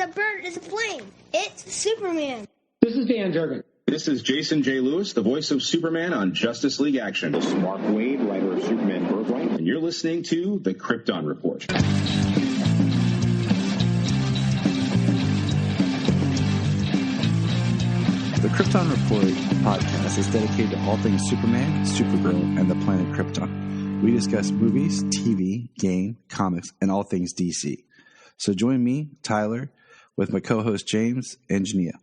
a bird, it's a plane. It's Superman. This is Dan Jurgen. This is Jason J. Lewis, the voice of Superman on Justice League Action. This is Mark Wade, writer of Superman Birthright. And you're listening to the Krypton Report. The Krypton Report podcast is dedicated to all things Superman, Supergirl, and the planet Krypton. We discuss movies, TV, game, comics, and all things DC. So join me, Tyler, with my co-host James and Jania.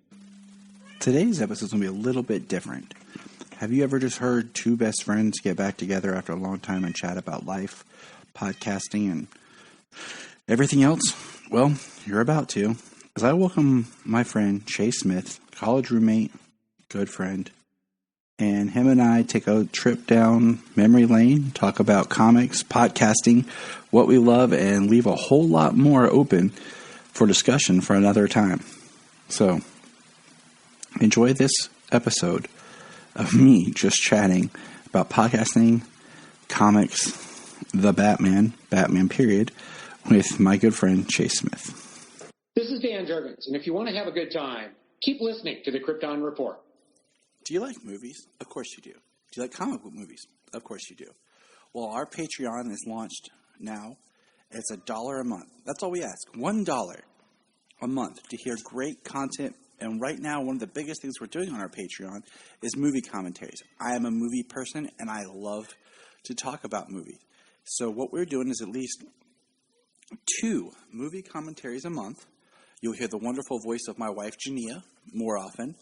Today's episode is going to be a little bit different. Have you ever just heard two best friends get back together after a long time and chat about life, podcasting, and everything else? Well, you're about to. As I welcome my friend Chase Smith, college roommate, good friend, and him and I take a trip down memory lane, talk about comics, podcasting, what we love, and leave a whole lot more open for discussion for another time. So, enjoy this episode of me just chatting about podcasting, comics, the Batman period, with my good friend Chase Smith. This is Dan Jurgens, and if you want to have a good time, keep listening to the Krypton Report. Do you like movies? Of course you do. Do you like comic book movies? Of course you do. Well, our Patreon is launched now. It's $1 a month. That's all we ask. $1 a month to hear great content. And right now, one of the biggest things we're doing on our Patreon is movie commentaries. I am a movie person, and I love to talk about movies. So what we're doing is at least 2 movie commentaries a month. You'll hear the wonderful voice of my wife, Jania, more often,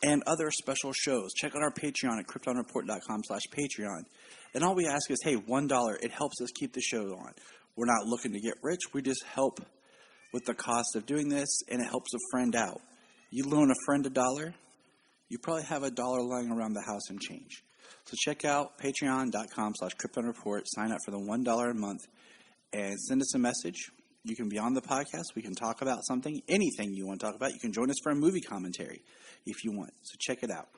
and other special shows. Check out our Patreon at kryptonreport.com/Patreon. And all we ask is, hey, $1, it helps us keep the show on. We're not looking to get rich. We just help with the cost of doing this, and it helps a friend out. You loan a friend $1, you probably have $1 lying around the house and change. So check out patreon.com/KryptonReport. Sign up for the $1 a month and send us a message. You can be on the podcast. We can talk about something, anything you want to talk about. You can join us for a movie commentary if you want. So check it out.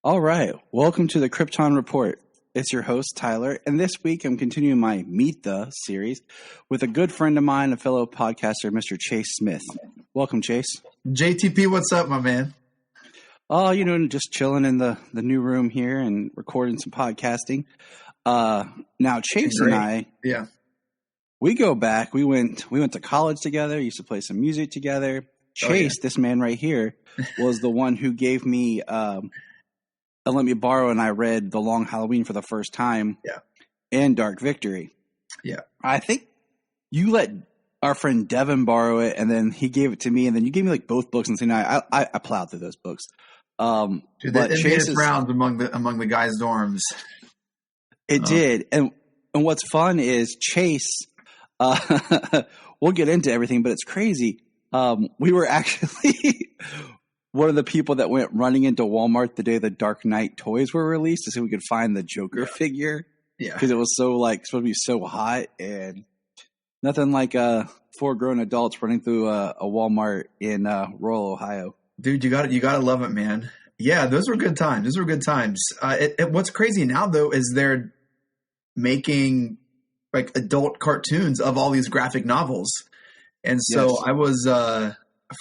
All right. Welcome to the Krypton Report. It's your host, Tyler, and this week I'm continuing my Meet the series with a good friend of mine, a fellow podcaster, Mr. Chase Smith. Welcome, Chase. JTP, what's up, my man? Oh, just chilling in the new room here and recording some podcasting. Now, Chase and I, we go back. We went to college together, used to play some music together. Chase, this man right here, was the one who gave me let me borrow, and I read The Long Halloween for the first time. Yeah. And Dark Victory. Yeah. I think you let our friend Devin borrow it, and then he gave it to me, and then you gave me like both books, and I plowed through those books. Dude, it made its rounds among the guys' dorms. It did. And what's fun is Chase, we'll get into everything, but it's crazy. We were actually one of the people that went running into Walmart the day the Dark Knight toys were released to see if we could find the Joker figure. Yeah. Because it was supposed to be so hot, and nothing like 4 grown adults running through a Walmart in rural Ohio. Dude, you gotta love it, man. Yeah, those were good times. What's crazy now though is they're making like adult cartoons of all these graphic novels. And so I was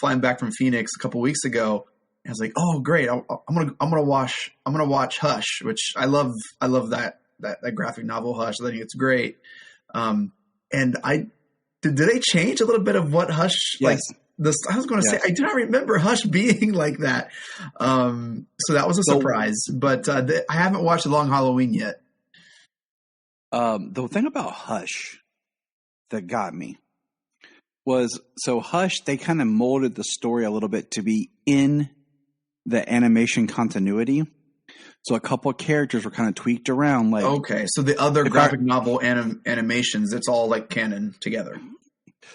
flying back from Phoenix a couple weeks ago, and I was like, "Oh, great! I'm gonna watch Hush," which I love that graphic novel Hush. I think it's great. And did they change a little bit of what Hush like? I was going to say I do not remember Hush being like that. So that was a surprise. But I haven't watched The Long Halloween yet. The thing about Hush that got me was, so Hush, they kind of molded the story a little bit to be in the animation continuity. So a couple of characters were kind of tweaked around. Like, okay, so the other graphic novel animations, it's all like canon together.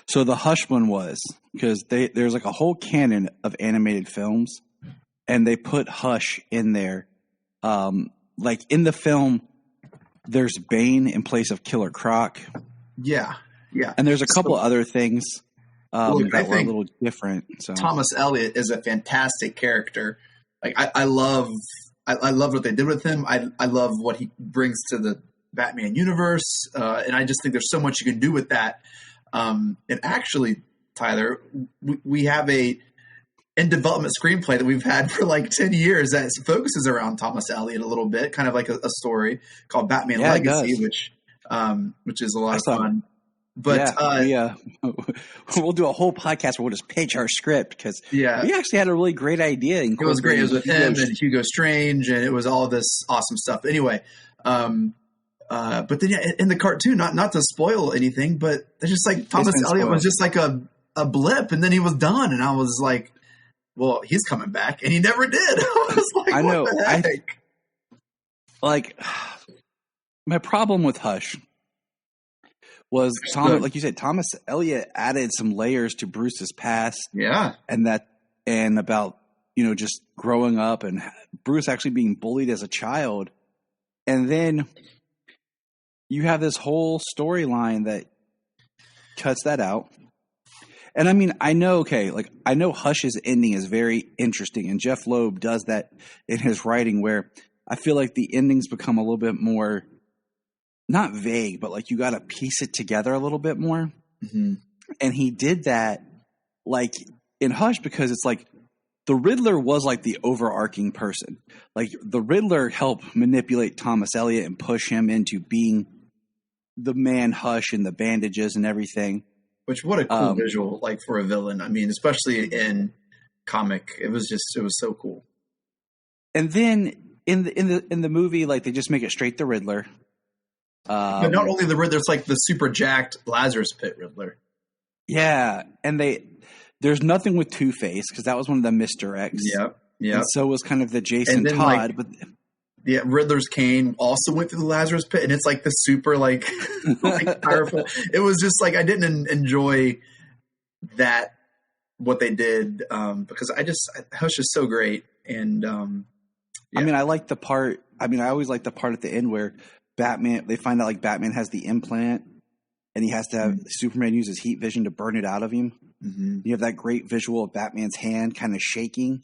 So the Hush one was, because there's like a whole canon of animated films, and they put Hush in there. Like in the film, there's Bane in place of Killer Croc. Yeah. Yeah. And there's a couple other things that were a little different. So Thomas Elliott is a fantastic character. Like I love what they did with him. I love what he brings to the Batman universe. And I just think there's so much you can do with that. And actually, Tyler, we have a in development screenplay that we've had for like 10 years that focuses around Thomas Elliot a little bit, kind of like a story called Batman Legacy, which is a lot of fun. But we'll do a whole podcast where we'll just pitch our script because we actually had a really great idea. It was great. It was with him and Hugo Strange, and it was all this awesome stuff. Anyway, but then in the cartoon, not to spoil anything, but it's just like Thomas Elliot was just like a blip, and then he was done, and I was like, well, he's coming back, and he never did. I was like, I know. What the heck? My problem with Hush was like you said, Thomas Elliot added some layers to Bruce's past. Yeah. And about, just growing up and Bruce actually being bullied as a child. And then you have this whole storyline that cuts that out. And I mean, I know Hush's ending is very interesting. And Jeff Loeb does that in his writing where I feel like the endings become a little bit more not vague, but like you got to piece it together a little bit more. Mm-hmm. And he did that like in Hush because it's like the Riddler was like the overarching person. Like the Riddler helped manipulate Thomas Elliot and push him into being the man Hush and the bandages and everything. Which what a cool visual like for a villain. I mean, especially in comic, it was so cool. And then in the movie, like they just make it straight the Riddler. But not only the Riddler, it's like the super jacked Lazarus Pit Riddler. Yeah, and there's nothing with Two-Face because that was one of the misdirects. Yep. And so was kind of the Jason Todd. Riddler's cane also went through the Lazarus Pit, and it's like the super like powerful. It was just like I didn't enjoy that what they did because Hush is so great, and I mean I like the part. I mean I always like the part at the end where they find out like Batman has the implant and he has to have Superman use his heat vision to burn it out of him. Mm-hmm. You have that great visual of Batman's hand kind of shaking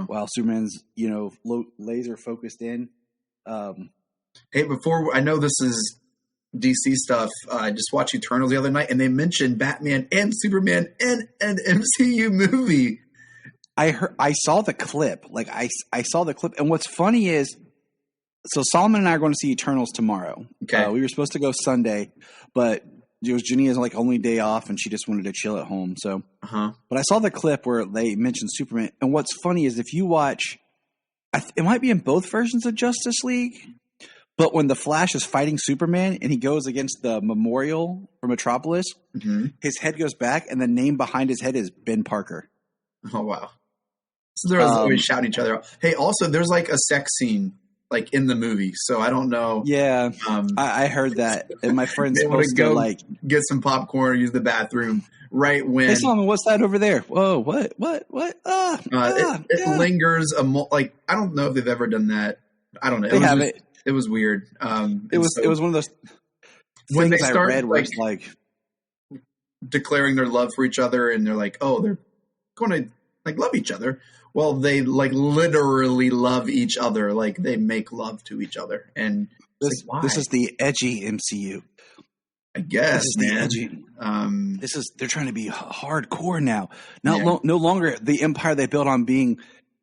while Superman's, laser focused in. Hey, before I know this is DC stuff, I just watched Eternals the other night and they mentioned Batman and Superman in an MCU movie. I saw the clip. Like I saw the clip. And what's funny is, so Solomon and I are going to see Eternals tomorrow. Okay. We were supposed to go Sunday, but it was Jania's like only day off, and she just wanted to chill at home. So, But I saw the clip where they mentioned Superman, and what's funny is if you watch, it might be in both versions of Justice League, but when the Flash is fighting Superman and he goes against the memorial for Metropolis, his head goes back, and the name behind his head is Ben Parker. Oh wow! So they're always shouting each other out. Hey, also there's like a sex scene. Like in the movie, so I don't know. Yeah, I heard that, and my friend's supposed to like get some popcorn, use the bathroom right when. Hey, Solomon, what's that over there? Whoa, what? It lingers like I don't know if they've ever done that. I don't know. They have it. It was weird. It was one of those when things they start I read where it's like declaring their love for each other, and they're like, oh, they're going to like love each other. Well, they like literally love each other. Like they make love to each other. And this is the edgy MCU. I guess, man. They're trying to be hardcore now. No longer the empire they built on being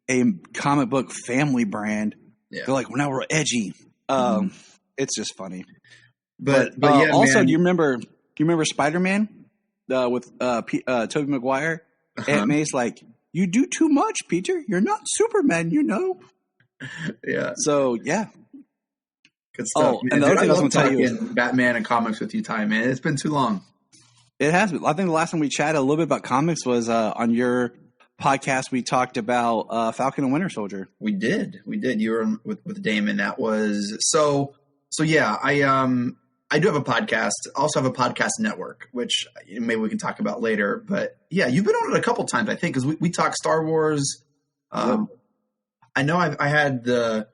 a comic book family brand. Yeah. They're like, well, now we're edgy. It's just funny. But yeah, also, man. do you remember Spider-Man with Tobey Maguire? Aunt May's like, you do too much, Peter. You're not Superman, Yeah. So, yeah. Good stuff. And the other thing I was going to tell you is Batman and comics with you, Ty, man. It's been too long. It has been. I think the last time we chatted a little bit about comics was on your podcast. We talked about Falcon and Winter Soldier. We did. You were with Damon. That was so yeah, I do have a podcast. I also have a podcast network, which maybe we can talk about later. But yeah, you've been on it a couple times, I think, because we talk Star Wars. I know I had the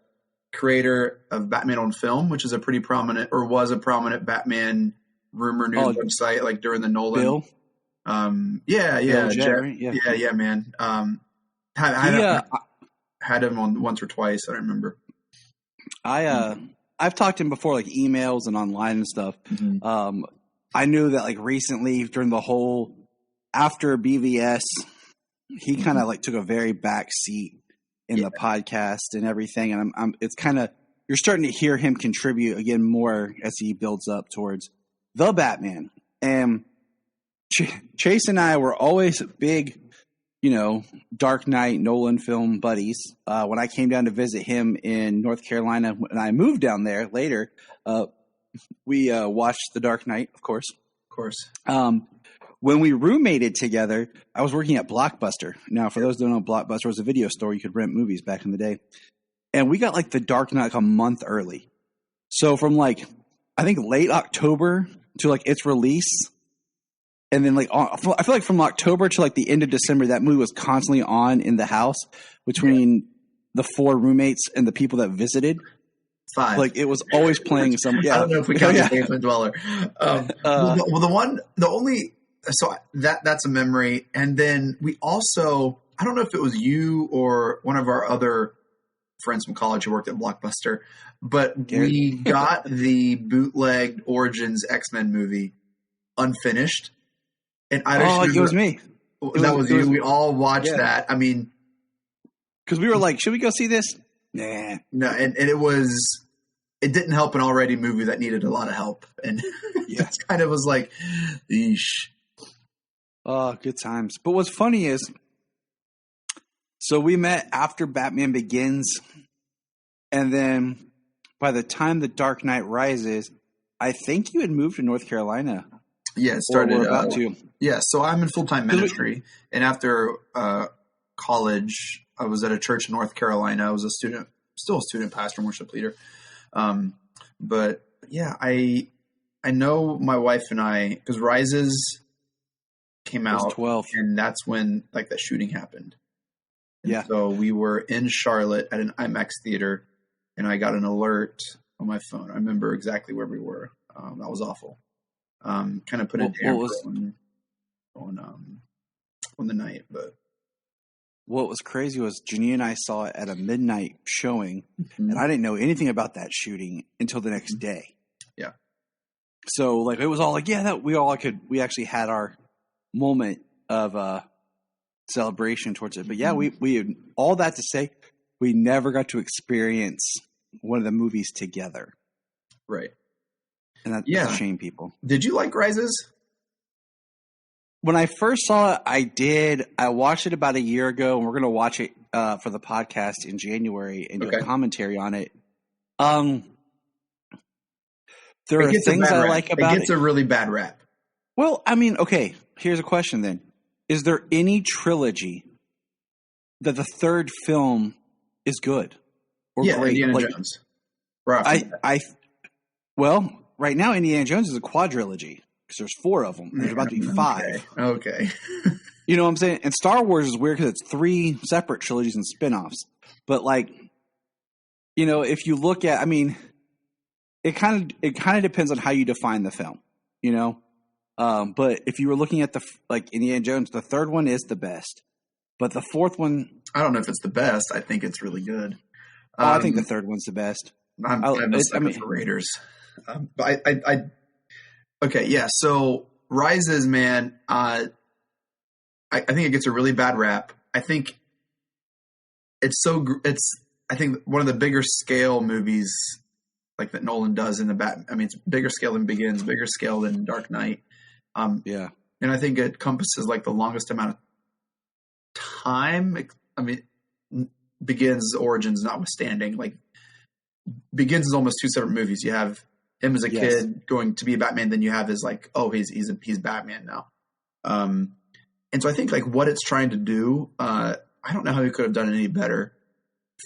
creator of Batman on Film, which is was a prominent Batman rumor news website, like during the Nolan. Bill? Yeah, man. Had him on once or twice. I don't remember. I've talked to him before, like emails and online and stuff. I knew that like recently during the whole after BVS, he kind of like took a very back seat in the podcast and everything. And I'm it's kind of, you're starting to hear him contribute again more as he builds up towards the Batman. And Chase and I were always big, Dark Knight Nolan film buddies. When I came down to visit him in North Carolina, when I moved down there later, we watched The Dark Knight, of course. Of course. When we roommated together, I was working at Blockbuster. Now, for those who don't know, Blockbuster was a video store. You could rent movies back in the day. And we got like The Dark Knight a month early. So from like, I think late October to like its release. And then like, I feel like from October to like the end of December, that movie was constantly on in the house between the 4 roommates and the people that visited. 5. Like it was always playing some. Yeah. I don't know if we count the basement dweller. So that's a memory. And then we also, I don't know if it was you or one of our other friends from college who worked at Blockbuster, but we got the bootlegged Origins X-Men movie unfinished. And it was me. That was you. We all watched that. I mean, because we were like, should we go see this? Nah. No, and it didn't help an already movie that needed a lot of help. And it kind of was like, eesh. Oh, good times. But what's funny is, so we met after Batman Begins, and then by the time The Dark Knight Rises, I think you had moved to North Carolina. Yeah, it started. Or about to. Yeah, so I'm in full-time ministry, and after college, I was at a church in North Carolina. I was still a student pastor and worship leader. But yeah, I know my wife and I, because Rises came out, 12. and that's when like that shooting happened. And yeah. So we were in Charlotte at an IMAX theater, and I got an alert on my phone. I remember exactly where we were. That was awful. Kind of put a damper on the night, but what was crazy was Janine and I saw it at a midnight showing, and I didn't know anything about that shooting until the next day. Yeah. So like it was all like, we actually had our moment of celebration towards it. But yeah, we all that to say, we never got to experience one of the movies together. Right. And that's a shame, people. Did you like Rises? When I first saw it, I did. I watched it about a year ago, and we're going to watch it for the podcast in January and do a commentary on it. There are things I like about it. It gets a really bad rap. Well, I mean, okay, here's a question then. Is there any trilogy that the third film is good or great? Indiana Jones. Well, right now Indiana Jones is a quadrilogy because there's 4 of them. There's about to be 5. Okay. You know what I'm saying? And Star Wars is weird because it's 3 separate trilogies and spin-offs. But like, if you look at, I mean, it kind of depends on how you define the film, But if you were looking at Indiana Jones, the third one is the best. But the fourth one, I don't know if it's the best. I think it's really good. I think the third one's the best. I'm a sucker for Raiders. But okay, yeah. So Rises, man, I think it gets a really bad rap. I think I think one of the bigger scale movies like that Nolan does in the Batman. I mean, it's bigger scale than Begins, bigger scale than Dark Knight. Yeah. And I think it encompasses like the longest amount of time. I mean, Begins, Origins notwithstanding, like Begins is almost 2 separate movies. You have him as a kid going to be a Batman. Then you have his like, oh, he's Batman now. And so I think like what it's trying to do, I don't know how he could have done it any better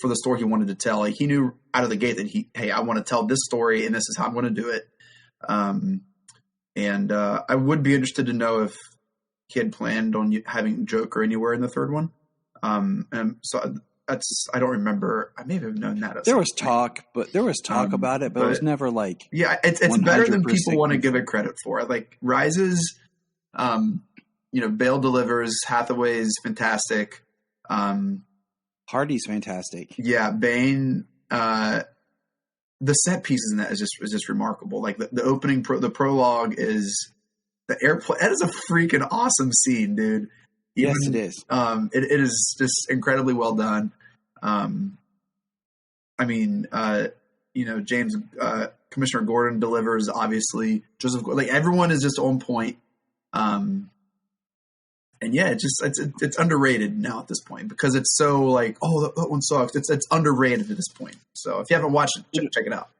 for the story he wanted to tell. Like he knew out of the gate that I want to tell this story and this is how I'm going to do it. And I would be interested to know if he had planned on having Joker anywhere in the third one. And so I don't remember. I may have known that. There was talk about it, but it was never like, yeah, it's better than people want to give it credit for. Like Rises, Bale delivers, Hathaway's fantastic. Hardy's fantastic. Yeah. Bane, the set pieces in that is just remarkable. Like the opening, the prologue is the airplane. That is a freaking awesome scene, dude. Yes, it is. It is just incredibly well done. James, Commissioner Gordon delivers, obviously. Joseph, like, everyone is just on point. And yeah, it's underrated now at this point because it's so like, oh, that one sucks. It's underrated at this point. So if you haven't watched it, check it out.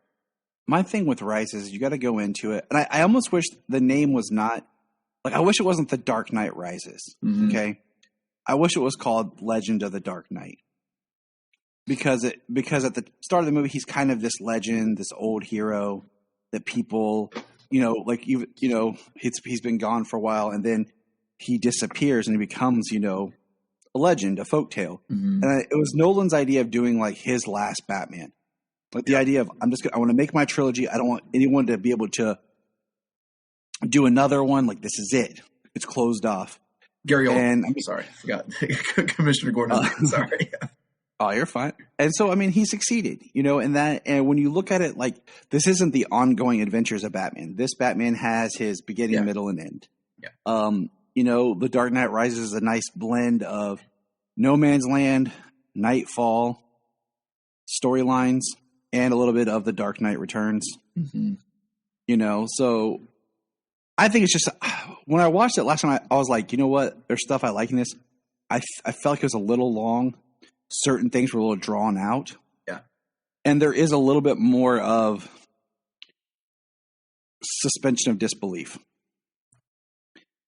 My thing with Rises, you got to go into it. And I almost wish the name was not like, I wish it wasn't The Dark Knight Rises. Mm-hmm. Okay. I wish it was called Legend of the Dark Knight because at the start of the movie, he's kind of this legend, this old hero that people, he's been gone for a while and then he disappears and he becomes, a legend, a folktale. Mm-hmm. And it was Nolan's idea of doing like his last Batman. Like the idea of I want to make my trilogy. I don't want anyone to be able to do another one. Like this is it. It's closed off. Gary Oldman. Sorry, I forgot. Commissioner Gordon. Sorry. Oh, you're fine. And so, he succeeded, in that. And when you look at it, like this isn't the ongoing adventures of Batman. This Batman has his beginning, middle, and end. Yeah. The Dark Knight Rises is a nice blend of No Man's Land, Nightfall, storylines, and a little bit of The Dark Knight Returns. Mm-hmm. So I think it's just when I watched it last time, I was like, you know what? There's stuff I like in this. I felt like it was a little long. Certain things were a little drawn out. Yeah. And there is a little bit more of suspension of disbelief.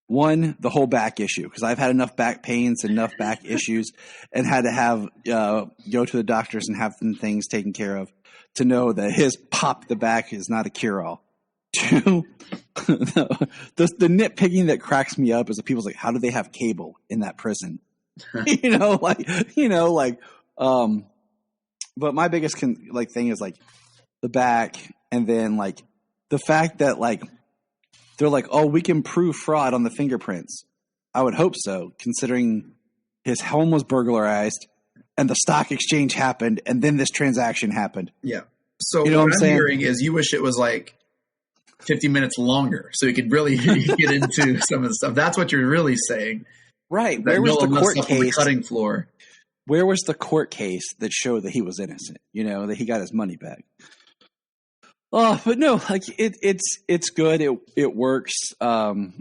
One, the whole back issue, because I've had enough back pains, enough back issues, and had to have go to the doctors and have things taken care of to know that his pop the back is not a cure-all. Two, the nitpicking that cracks me up is that people's like, how do they have cable in that prison? But my biggest thing is like the back, and then like the fact that like they're like, oh, we can prove fraud on the fingerprints. I would hope so, considering his home was burglarized and the stock exchange happened, and then this transaction happened. Yeah. So what I'm hearing is you wish it was like 50 minutes longer so you could really get into some of the stuff. That's what you're really saying. Right. Where was the court case? On the cutting floor. Where was the court case that showed that he was innocent? That he got his money back. Oh, but no, like it's good. It works. The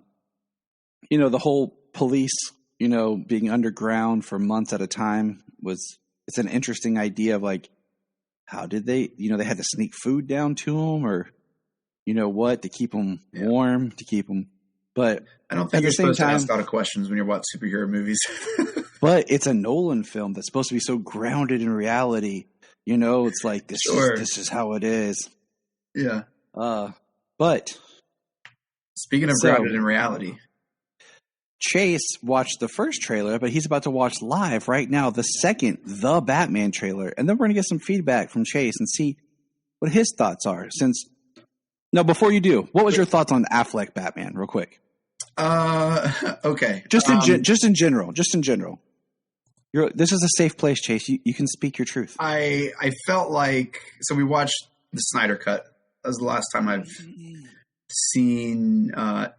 whole police, being underground for months at a time it's an interesting idea of like, how did they, they had to sneak food down to them or, to keep them warm, to keep them. But I don't think you're supposed to ask a lot of questions when you're watching superhero movies. But it's a Nolan film that's supposed to be so grounded in reality. It's like this is how it is. Yeah. But speaking of grounded in reality, Chase watched the first trailer, but he's about to watch live right now the Batman trailer, and then we're gonna get some feedback from Chase and see what his thoughts are. Now, before you do, what was your thoughts on Affleck Batman, real quick? Okay. Just in general. This is a safe place, Chase. You can speak your truth. I felt like we watched the Snyder Cut. That was the last time I've seen. I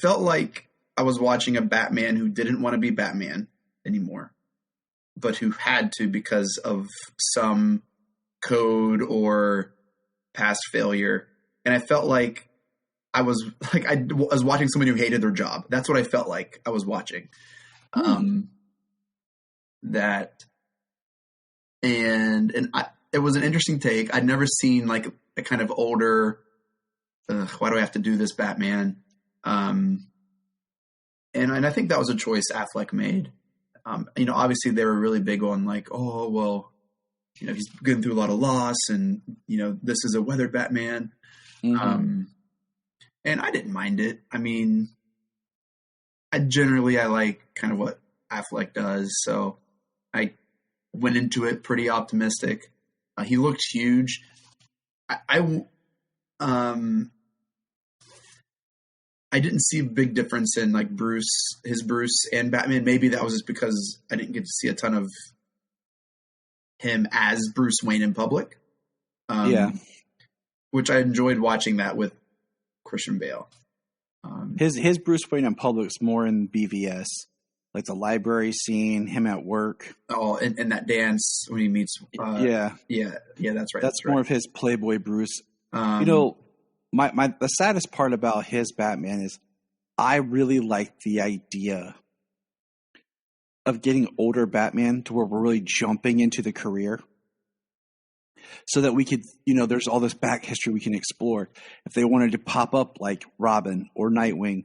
felt like I was watching a Batman who didn't want to be Batman anymore, but who had to because of some code or past failure. And I felt like I was watching someone who hated their job. That's what I felt like I was watching. It was an interesting take. I'd never seen like a kind of older, why do I have to do this Batman? And I think that was a choice Affleck made. Obviously they were really big on like, oh, well, he's going through a lot of loss and, this is a weathered Batman. Mm-hmm. And I didn't mind it. I mean, I like kind of what Affleck does. So I went into it pretty optimistic. He looked huge. I didn't see a big difference in like his Bruce and Batman. Maybe that was just because I didn't get to see a ton of him as Bruce Wayne in public. Which I enjoyed watching that with Christian Bale. His Bruce Wayne in public's more in BVS, like the library scene, him at work. Oh, and that dance when he meets. Yeah, that's right. That's more of his Playboy Bruce. My the saddest part about his Batman is I really like the idea of getting older Batman to where we're really jumping into the career. So that we could, there's all this back history we can explore. If they wanted to pop up like Robin or Nightwing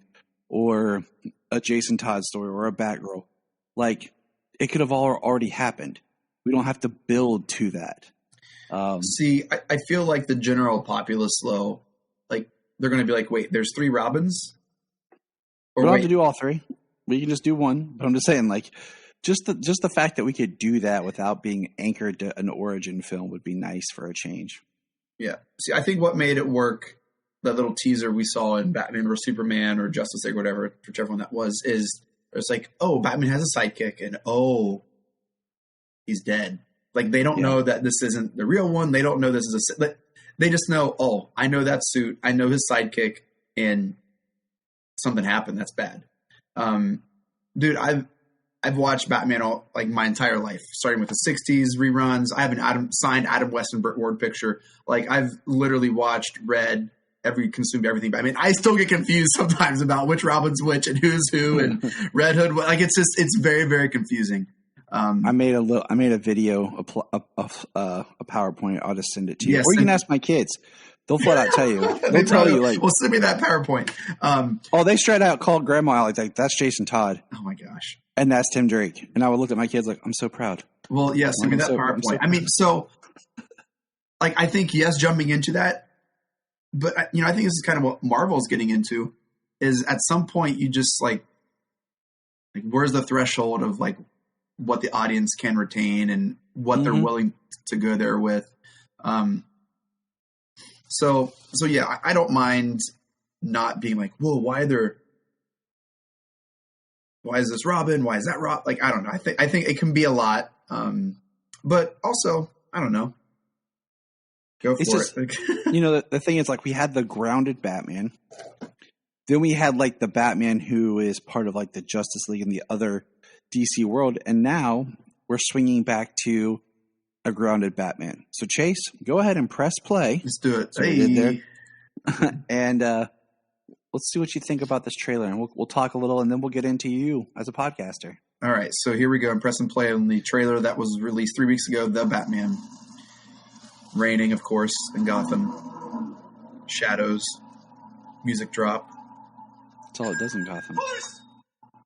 or a Jason Todd story or a Batgirl, like it could have already happened. We don't have to build to that. See, I feel like the general populace, though, like they're going to be like, wait, there's 3 Robins? We don't have to do all 3. We can just do one. But I'm just saying, like, just the fact that we could do that without being anchored to an origin film would be nice for a change. Yeah. See, I think what made it work, that little teaser we saw in Batman or Superman or Justice League or whatever, whichever one that was, is it's like, oh, Batman has a sidekick and oh, he's dead. Like they don't know that this isn't the real one. They don't know this is they just know, oh, I know that suit. I know his sidekick and something happened. That's bad. Dude, I've watched Batman all like my entire life, starting with the 60s reruns. I have an signed Adam West and Burt Ward picture. Like I've literally watched, read, consumed everything. But I mean, I still get confused sometimes about which Robin's which and who's who and Red Hood. Like it's very, very confusing. I made a video, a PowerPoint. I'll just send it to you. Yes, or you can ask my kids. They'll flat out tell you. They'll tell you like, well, send me that PowerPoint. They straight out called Grandma out like that's Jason Todd. Oh my gosh. And that's Tim Drake. And I would look at my kids like, I'm so proud. Well, yes, send me that PowerPoint. I mean, so like, I think, yes, jumping into that, but I think this is kind of what Marvel's getting into is at some point you just like where's the threshold of like what the audience can retain and what they're willing to go there with. So yeah, I don't mind not being like, whoa, why is this Robin? Why is that Rob? Like, I don't know. I think it can be a lot. But also, I don't know. Go for it. The thing is like we had the grounded Batman. Then we had like the Batman who is part of like the Justice League and the other DC world. And now we're swinging back to a grounded Batman. So Chase, go ahead and press play. Let's do it. So we did there. And let's see what you think about this trailer. And we'll talk a little and then we'll get into you as a podcaster. All right. So here we go. I'm pressing play on the trailer that was released 3 weeks ago. The Batman. Raining, of course, in Gotham. Shadows. Music drop. That's all it does in Gotham. Police!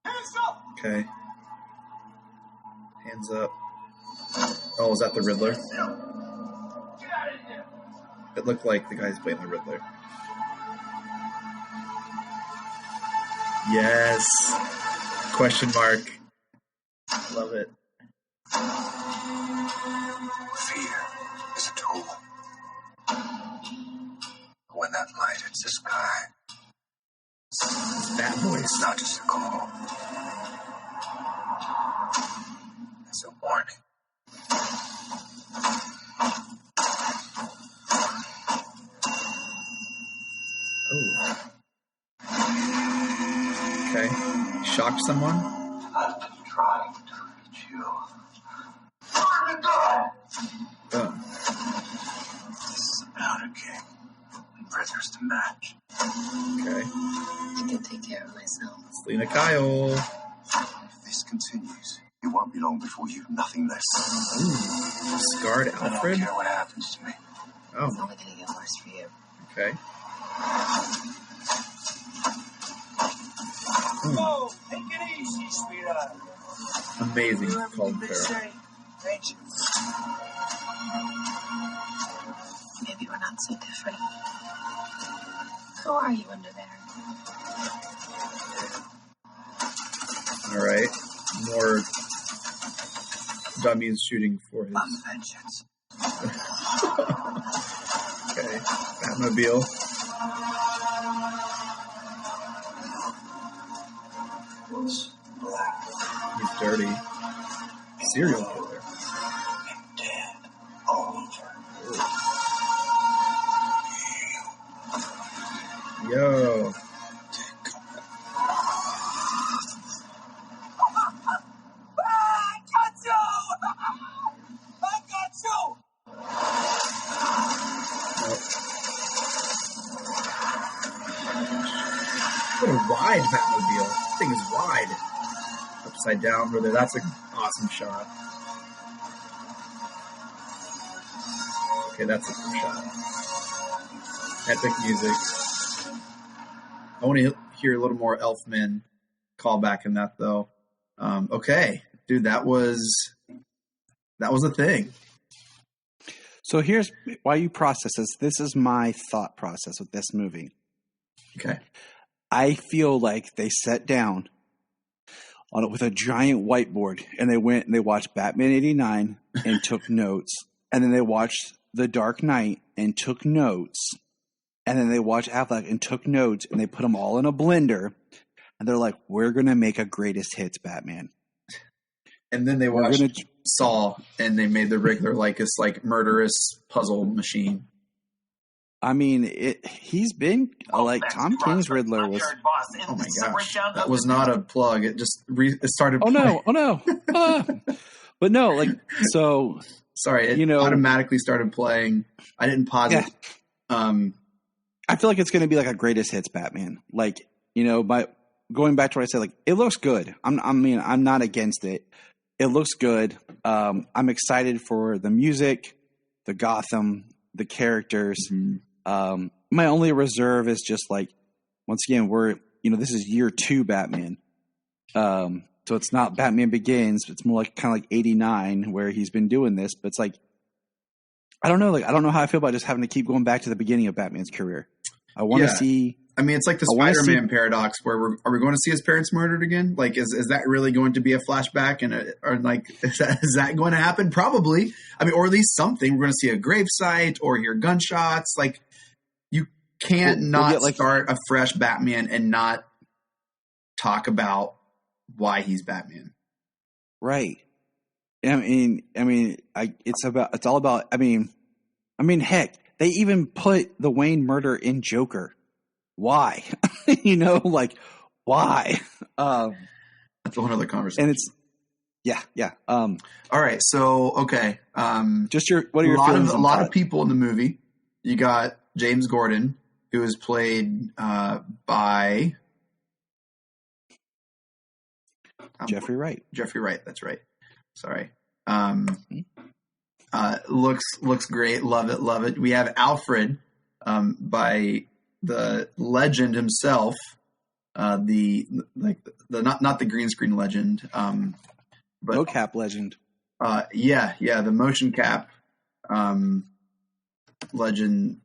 Hands up! Okay. Hands up. Oh, is that the Riddler? Get out of here! It looked like the guy's playing the Riddler. Yes. Question mark. Love it. Fear is a tool. When that light hits the sky, It's Bat Voice. it's not just a call. It's a warning. Oh. Okay. Shocked someone? I've been trying to reach you. Turn the gun! Oh. This is about a game. And prisoners to match. Okay. I can take care of myself. Selena Kyle. If this continues, it won't be long before you've nothing less. Ooh. Scarred I don't Alfred? care what happens to me. It's Oh. only gonna get worse for you. Okay. Oh, take it easy, sweetheart. Amazing, Colin They Farrell. say, ain't you? Maybe we're not so different. Who are you under there? All right. More dummies shooting for his. Vengeance. Okay. Batmobile. He's dirty. Serial killer. Dead. Old. Yo. Take upside down where that's an awesome shot. Okay, that's a cool shot. Epic music. I want to hear a little more Elfman callback in that, though. Okay, dude, that was a thing. So here's why you process this. This is my thought process with this movie. Okay. I feel like they sat down on it with a giant whiteboard and they went and they watched Batman 89 and took notes. And then they watched The Dark Knight and took notes. And then they watched Affleck and took notes and they put them all in a blender. And they're like, we're going to make a greatest hits Batman. And then they watched Saw and they made the regular murderous puzzle machine. I mean, he's been Tom King's Riddler was. Oh my gosh, that was not a plug. It just it started. Oh no! But no, so. Sorry, it automatically started playing. I didn't pause it. I feel like it's going to be like a greatest hits Batman. By going back to what I said, it looks good. I'm not against it. It looks good. I'm excited for the music, the Gotham, the characters. Mm-hmm. My only reserve is just once again, this is year 2 Batman. So it's not Batman Begins. It's more kind of like 89 where he's been doing this, but it's I don't know. I don't know how I feel about just having to keep going back to the beginning of Batman's career. I want to see. I mean, it's like the Spider-Man paradox where are we going to see his parents murdered again? Is that really going to be a flashback is that going to happen? Probably. I mean, or at least something. We're going to see a gravesite or hear gunshots. You can't start a fresh Batman and not talk about why he's Batman. Right. It's all about, heck, they even put the Wayne murder in Joker. Why? Why? That's a whole other conversation. And it's, yeah. All right. So, okay. What are your feelings? A lot of people in the movie. You got James Gordon, who is played by Jeffrey Wright. Jeffrey Wright. That's right. Sorry. Looks great. Love it. We have Alfred by the legend himself. Not the green screen legend. But mocap legend. The motion cap legend.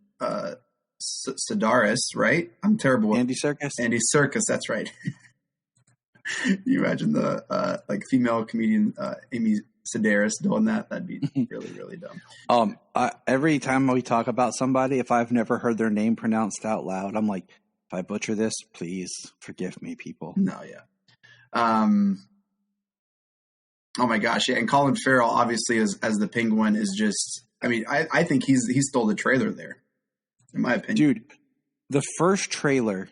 Sedaris, right? I'm terrible with Andy Serkis. That's right. You imagine the female comedian Amy Sedaris doing that? That'd be really, really dumb. Every time we talk about somebody, if I've never heard their name pronounced out loud, I'm like, if I butcher this, please forgive me, people. No, yeah. Oh my gosh, yeah. And Colin Farrell, obviously, as the Penguin, is just. I mean, I think he stole the trailer there, in my opinion. Dude, the first trailer.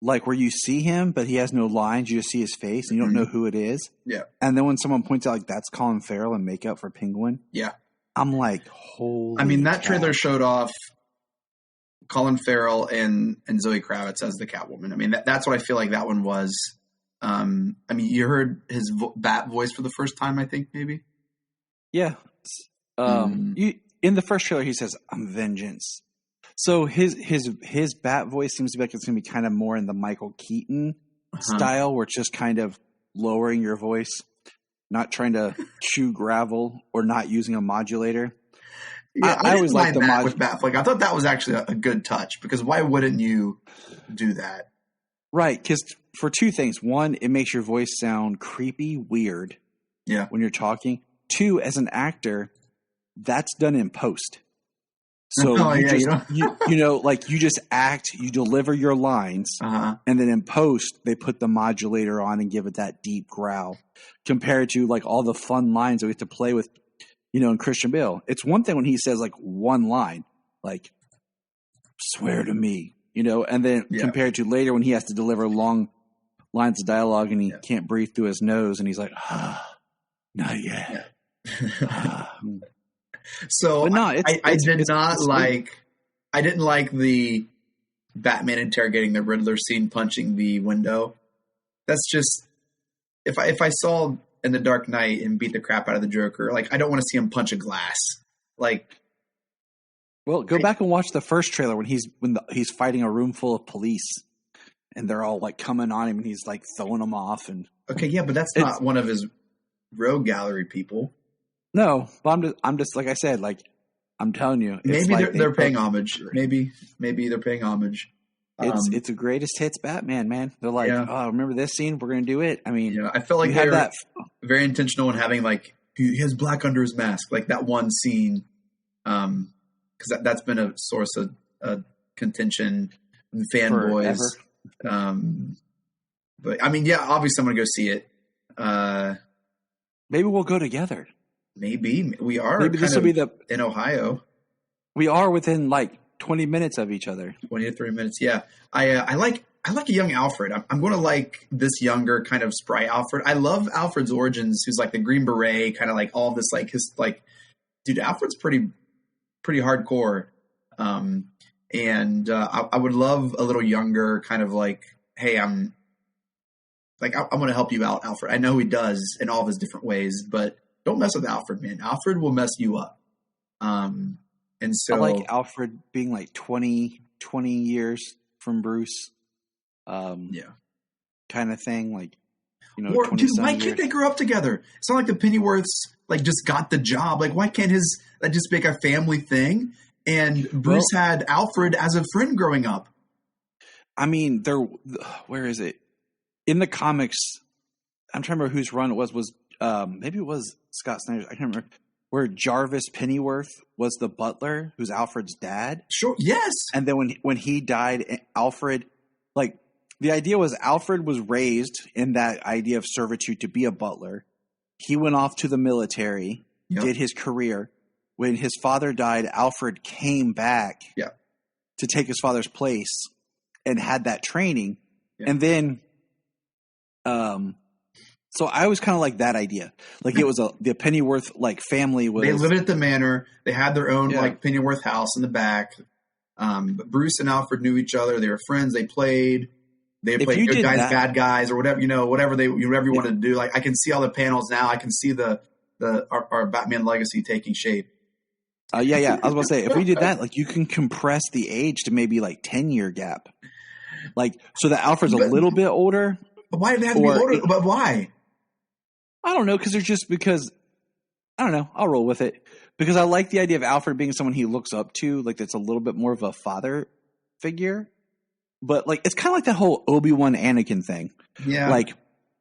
Where you see him, but he has no lines. You just see his face, and you don't know who it is. Yeah. And then when someone points out, that's Colin Farrell in makeup for Penguin. Yeah. I'm like, holy. I mean, that trailer showed off Colin Farrell and Zoe Kravitz as the Catwoman. I mean, that's what I feel like that one was. You heard his Bat voice for the first time, I think, maybe. Yeah. In the first trailer, he says, "I'm vengeance." So his Bat voice seems to be it's going to be kind of more in the Michael Keaton style, where it's just kind of lowering your voice, not trying to chew gravel or not using a modulator. Yeah, I always liked that with Batfleck. I thought that was actually a good touch because why wouldn't you do that? Right, because for two things. One, it makes your voice sound creepy, weird when you're talking. Two, as an actor, that's done in post. So you just act, you deliver your lines, and then in post they put the modulator on and give it that deep growl. Compared to all the fun lines that we have to play with, in Christian Bale. It's one thing when he says one line, "Swear to me," and then compared to later when he has to deliver long lines of dialogue and he can't breathe through his nose and he's like, "Not yet." So I didn't like the Batman interrogating the Riddler scene punching the window. That's just if I saw in The Dark Knight and beat the crap out of the Joker, like, I don't want to see him punch a glass. Like, well, go back and watch the first trailer when he's fighting a room full of police, and they're all like coming on him, and he's like throwing them off. And okay, yeah, but that's not one of his rogue gallery people. No, but I'm just like I said, like I'm telling you, maybe they're paying homage. Maybe they're paying homage. It's a greatest hits Batman, man. They're like, oh, remember this scene? We're gonna do it. I mean, I felt like they were very intentional in having like he has black under his mask, like that one scene, because that's been a source of contention in fanboys. But I mean, yeah, obviously I'm gonna go see it. Maybe we'll go together. Maybe we are. Maybe this will be in Ohio. We are within like 20 minutes of each other. 20 to 30 minutes. Yeah. I like a young Alfred. I'm going to like this younger kind of spry Alfred. I love Alfred's origins. Who's like the Green Beret, kind of like all this, like his, like, dude, Alfred's pretty hardcore. And I would love a little younger kind of like, hey, I'm going to help you out, Alfred. I know he does in all of his different ways, but don't mess with Alfred, man. Alfred will mess you up. And so I like Alfred being like 20 years from Bruce. Kind of thing. Like, you know, or, dude, why can't they grow up together? It's not like the Pennyworths like just got the job. Like, why can't that just make a family thing? And Bruce had Alfred as a friend growing up. I mean, where is it? In the comics, I'm trying to remember whose run it was maybe it was Scott Snyder's. I can't remember. Where Jarvis Pennyworth was the butler, who's Alfred's dad. Sure, yes. And then when he died, Alfred, like, the idea was Alfred was raised in that idea of servitude to be a butler. He went off to the military, did his career. When his father died, Alfred came back to take his father's place and had that training. Yeah. And then so I always kind of like that idea. Like it was the Pennyworth like family was. They lived at the manor. They had their own like Pennyworth house in the back. But Bruce and Alfred knew each other. They were friends. They played. They played good guys, bad guys, or whatever whatever you wanted to do. Like I can see all the panels now. I can see our Batman legacy taking shape. Yeah. I was about to say if we did that, like you can compress the age to maybe like 10-year gap, like so that Alfred's a little bit older. But why do they have to be older? But why? I don't know, because I don't know. I'll roll with it because I like the idea of Alfred being someone he looks up to, like that's a little bit more of a father figure. But like it's kind of like that whole Obi-Wan Anakin thing. Yeah. Like,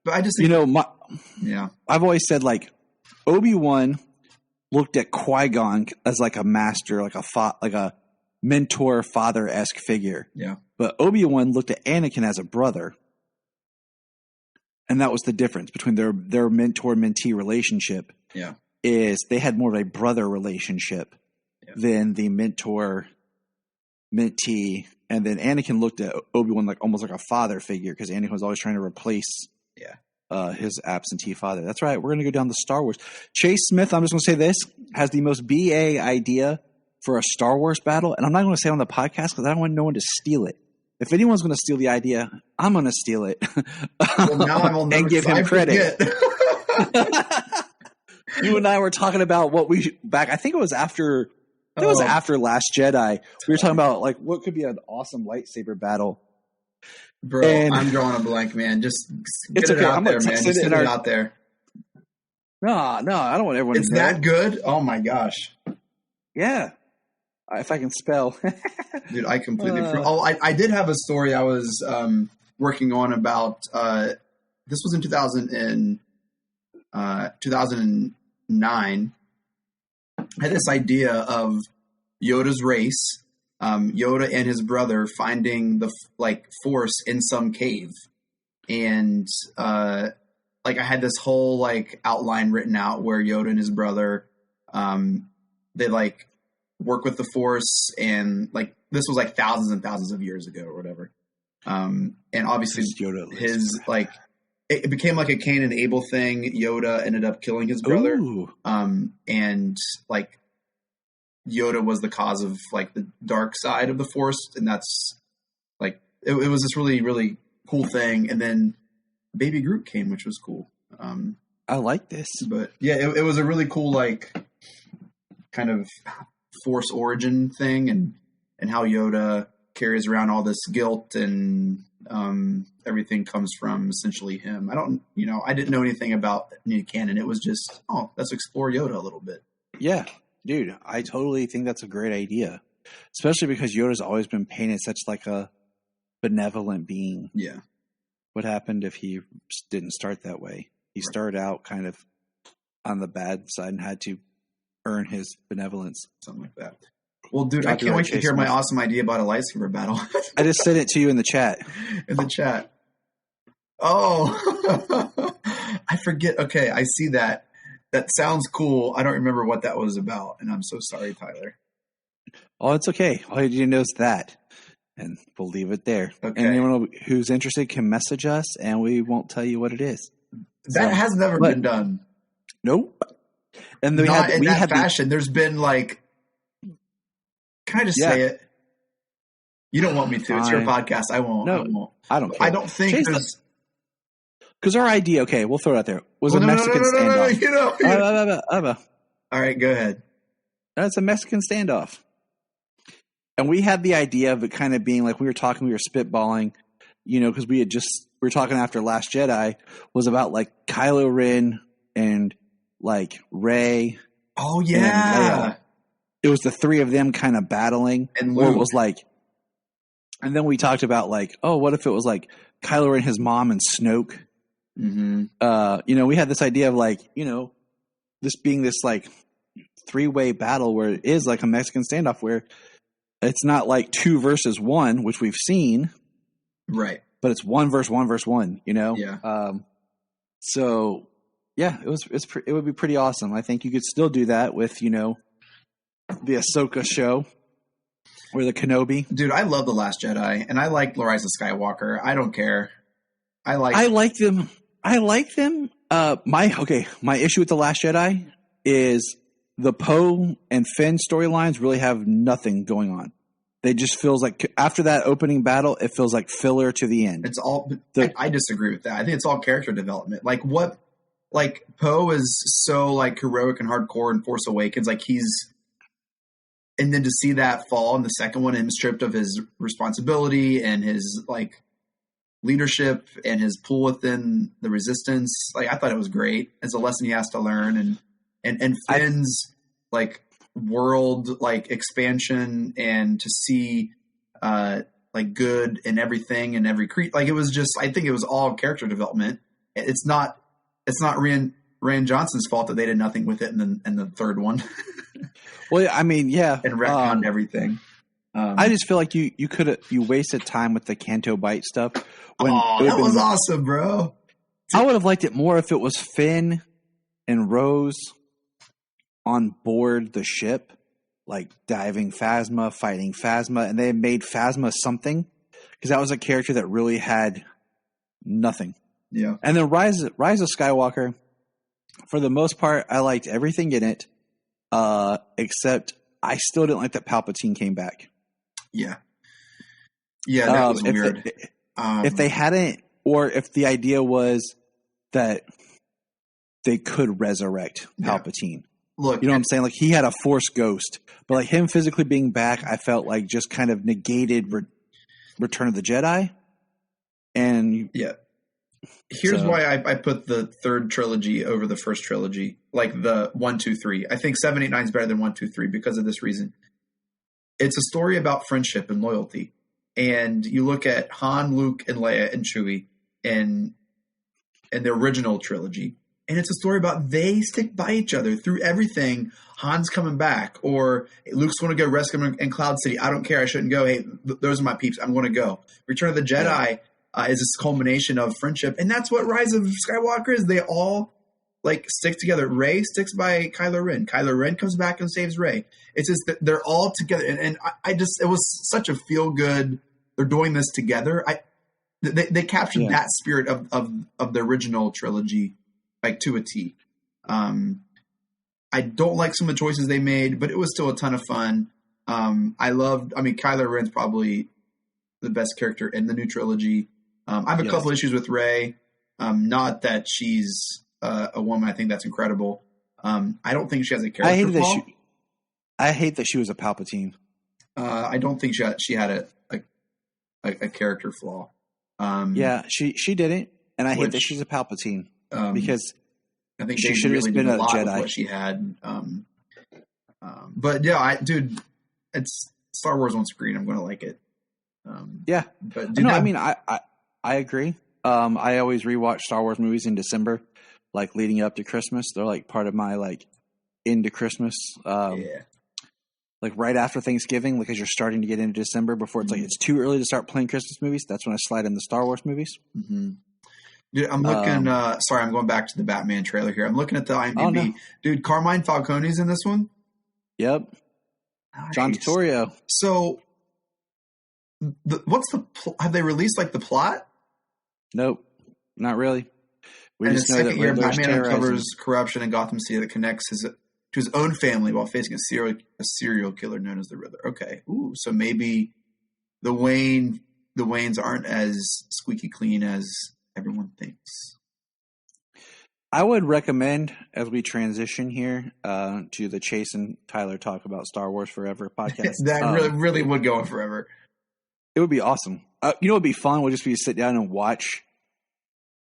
but I just I've always said like Obi-Wan looked at Qui-Gon as like a master, like a mentor, father-esque figure. Yeah. But Obi-Wan looked at Anakin as a brother. And that was the difference between their mentor-mentee relationship. Yeah. Is they had more of a brother relationship than the mentor-mentee. And then Anakin looked at Obi-Wan like almost like a father figure because Anakin was always trying to replace his absentee father. That's right. We're going to go down to Star Wars. Chase Smith, I'm just going to say this, has the most BA idea for a Star Wars battle. And I'm not going to say it on the podcast because I don't want no one to steal it. If anyone's going to steal the idea, I'm going to steal it. Well, now I'm on and give him credit. You and I were talking about I think it was after Last Jedi. We were talking about like what could be an awesome lightsaber battle. Bro, I'm drawing a blank, man. Just get it out there, man. Just get it out there. No, I don't want everyone to know. It's that good? Oh my gosh. Yeah. If I can spell. Dude, I completely forgot. I did have a story I was working on about this was in 2009. I had this idea of Yoda's race, Yoda and his brother finding the Force in some cave. And I had this whole outline written out where Yoda and his brother they work with the Force, and this was thousands and thousands of years ago or whatever. And obviously his it became like a Cain and Abel thing. Yoda ended up killing his brother. Ooh. And Yoda was the cause of the dark side of the Force. And that's it was this really, really cool thing. And then Baby Groot came, which was cool. I like this. But yeah, it was a really cool, like, kind of Force origin thing, and how Yoda carries around all this guilt, and everything comes from essentially him. I didn't know anything about new canon. It was just, let's explore Yoda a little bit. Yeah, dude, I totally think that's a great idea, especially because Yoda's always been painted such like a benevolent being. Yeah. What happened if he didn't start that way? He started out kind of on the bad side and had to earn his benevolence. Something like that. Well, dude, I can't wait to hear my awesome idea about a lightsaber battle. I just sent it to you in the chat. Oh, I forget. Okay, I see that. That sounds cool. I don't remember what that was about, and I'm so sorry, Tyler. Oh, it's okay. All you need to know is that, and we'll leave it there. Okay. And anyone who's interested can message us, and we won't tell you what it is. That has never been done. Nope. And not in that fashion. There's been like, can I just say it? You don't want me to. Fine. It's your podcast. I won't. No, I don't care. I don't think there's... Because our idea, okay, we'll throw it out there, was a Mexican standoff. All right, go ahead. That's a Mexican standoff. And we had the idea of it kind of being like, we were spitballing, because we were talking after Last Jedi was about like Kylo Ren and like Rey. Oh, yeah. It was the three of them kind of battling. And Luke. It was like, and then we talked about like, what if it was like Kylo Ren, his mom, and Snoke? Mm-hmm. We had this idea of like, this being this like three-way battle where it is like a Mexican standoff where it's not like 2 versus 1, which we've seen. Right. But it's 1 versus 1 versus 1, Yeah. So yeah, it would be pretty awesome. I think you could still do that with, the Ahsoka show or the Kenobi. Dude, I love The Last Jedi and I like Rise of Skywalker. I don't care. I like them. My issue with The Last Jedi is the Poe and Finn storylines really have nothing going on. They just feels like after that opening battle, it feels like filler to the end. It's all. I disagree with that. I think it's all character development. Like what? Like Poe is so like heroic and hardcore in Force Awakens. Like and then to see that fall in the second one, him stripped of his responsibility and his like leadership and his pull within the Resistance. Like I thought it was great. It's a lesson he has to learn, and Finn's like world like expansion and to see like good in everything and every like it was just, I think it was all character development. It's not Rian Johnson's fault that they did nothing with it in the third one. Well, I mean, yeah, and retconned everything. I just feel like you wasted time with the Canto Bite stuff. That was awesome, bro. I would have liked it more if it was Finn and Rose on board the ship, like diving Phasma, fighting Phasma, and they made Phasma something, because that was a character that really had nothing. Yeah. And then Rise of Skywalker, for the most part, I liked everything in it, except I still didn't like that Palpatine came back. Yeah. Yeah, that was weird. If they hadn't, or if the idea was that they could resurrect Palpatine. Look, you know what I'm saying? Like he had a Force ghost, but like him physically being back, I felt like just kind of negated Return of the Jedi. And yeah, here's why I put the third trilogy over the first trilogy, like the 1, 2, 3. I think 7, 8, 9 is better than 1, 2, 3 because of this reason. It's a story about friendship and loyalty, and you look at Han, Luke, and Leia and Chewie in the original trilogy. And it's a story about they stick by each other through everything. Han's coming back, or hey, Luke's going to go rescue him in Cloud City. I don't care. I shouldn't go. Hey, those are my peeps. I'm going to go. Return of the Jedi is this culmination of friendship. And that's what Rise of Skywalker is. They all like stick together. Rey sticks by Kylo Ren. Kylo Ren comes back and saves Rey. It's just that they're all together. And I just, it was such a feel good. They're doing this together. They captured that spirit of the original trilogy. Like to a T. I don't like some of the choices they made, but it was still a ton of fun. Kylo Ren's probably the best character in the new trilogy. I have a couple issues with Rey. Not that she's a woman. I think that's incredible. I don't think she has a character flaw. I hate that she was a Palpatine. I don't think she had a character flaw. Yeah, she didn't, and I hate that she's a Palpatine because I think she they should have really been did a a lot Jedi. with what she had. But yeah, dude, it's Star Wars on screen. I'm going to like it. Yeah, but no, I mean, I agree. I always rewatch Star Wars movies in December, like leading up to Christmas. They're like part of my like into Christmas. Like right after Thanksgiving, like as you're starting to get into December, before it's like it's too early to start playing Christmas movies. That's when I slide in the Star Wars movies. Mm-hmm. Dude, I'm looking. Sorry, I'm going back to the Batman trailer here. I'm looking at the IMDb. Oh, no. Dude, Carmine Falcone's in this one. Yep, Nice. John Turturro. So, what's the? Have they released like the plot? Nope, not really. We And just the know that second year, Riddler's Batman terrorizing. uncovers corruption in Gotham City that connects to his own family while facing a serial killer known as the Riddler. Okay, ooh, so maybe the Waynes aren't as squeaky clean as everyone thinks. I would recommend, as we transition here to the Chase and Tyler Talk About Star Wars Forever podcast. That really would go on forever. It would be awesome. You know what would be fun would just be to sit down and watch